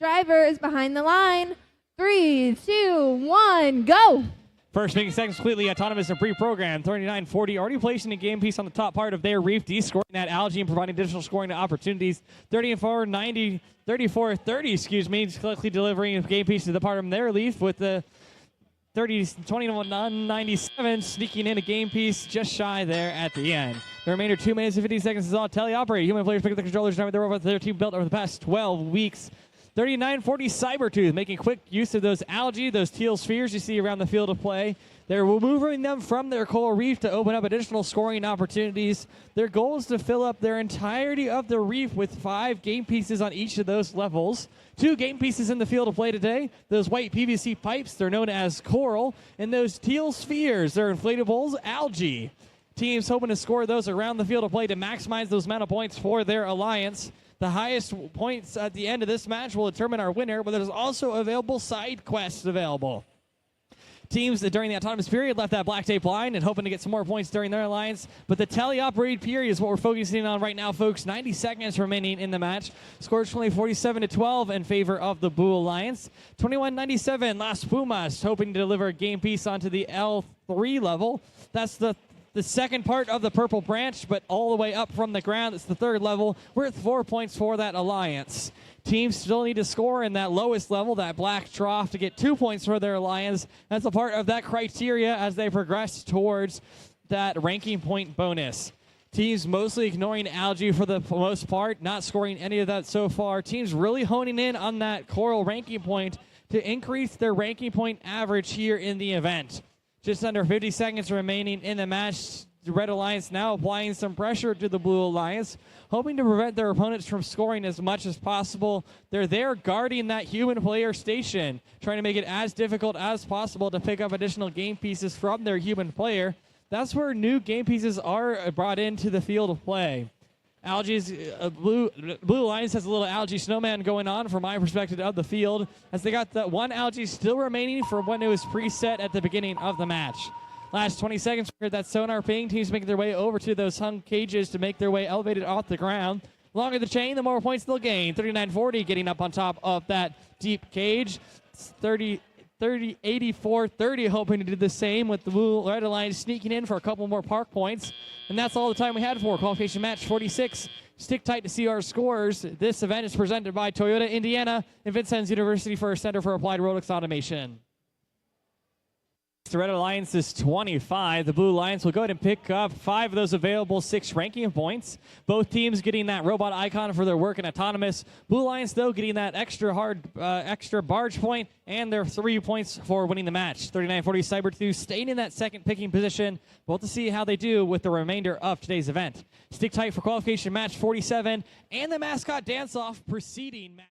Driver is behind the line. 3, 2, 1, go! First making seconds completely autonomous and pre-programmed. 3940 already placing a game piece on the top part of their reef, descoring that algae and providing additional scoring opportunities. 3430, excuse me, quickly delivering a game piece to the part of their reef with the 2197 sneaking in a game piece just shy there at the end. The remainder 2 minutes and 50 seconds is all teleoperated. Human players pick up the controllers and their robot their team built over the past 12 weeks. 3940 Cybertooth making quick use of those algae, those teal spheres you see around the field of play. They're removing them from their coral reef to open up additional scoring opportunities. Their goal is to fill up their entirety of the reef with 5 game pieces on each of those levels. 2 game pieces in the field of play today. Those white PVC pipes, they're known as coral. And those teal spheres, they're inflatables, algae. Teams hoping to score those around the field of play to maximize those amount of points for their alliance. The highest points at the end of this match will determine our winner, but there's also available side quests available. Teams that during the autonomous period left that black tape line and hoping to get some more points during their alliance. But the teleoperated period is what we're focusing on right now, folks. 90 seconds remaining in the match. Score currently 47-12 in favor of the Blue Alliance. 2197 Las Pumas hoping to deliver a game piece onto the L3 level. That's the second part of the purple branch, but all the way up from the ground. It's the third level, worth 4 points for that alliance. Teams still need to score in that lowest level, that black trough, to get 2 points for their alliance. That's a part of that criteria as they progress towards that ranking point bonus. Teams mostly ignoring algae for the most part, not scoring any of that so far. Teams really honing in on that coral ranking point to increase their ranking point average here in the event. Just under 50 seconds remaining in the match. The Red Alliance now applying some pressure to the Blue Alliance, hoping to prevent their opponents from scoring as much as possible. They're there guarding that human player station, trying to make it as difficult as possible to pick up additional game pieces from their human player. That's where new game pieces are brought into the field of play. Blue Alliance has a little algae snowman going on from my perspective of the field, as they got that one algae still remaining from when it was preset at the beginning of the match. Last 20 seconds, we heard that sonar ping. Teams making their way over to those hung cages to make their way elevated off the ground. The longer the chain, the more points they'll gain. 3940 getting up on top of that deep cage. 84-30 hoping to do the same with the Blue Red Alliance sneaking in for a couple more park points. And that's all the time we had for qualification match 46. Stick tight to see our scores. This event is presented by Toyota Indiana and Vincennes University for Center for Applied Robotics Automation. The Red Alliance is 25. The Blue Alliance will go ahead and pick up 5 of those available 6 ranking points. Both teams getting that robot icon for their work in autonomous. Blue Alliance, though, getting that extra barge point and their 3 points for winning the match. 3940 Cybertooth staying in that second picking position. We'll have to see how they do with the remainder of today's event. Stick tight for qualification match 47 and the mascot dance-off preceding match.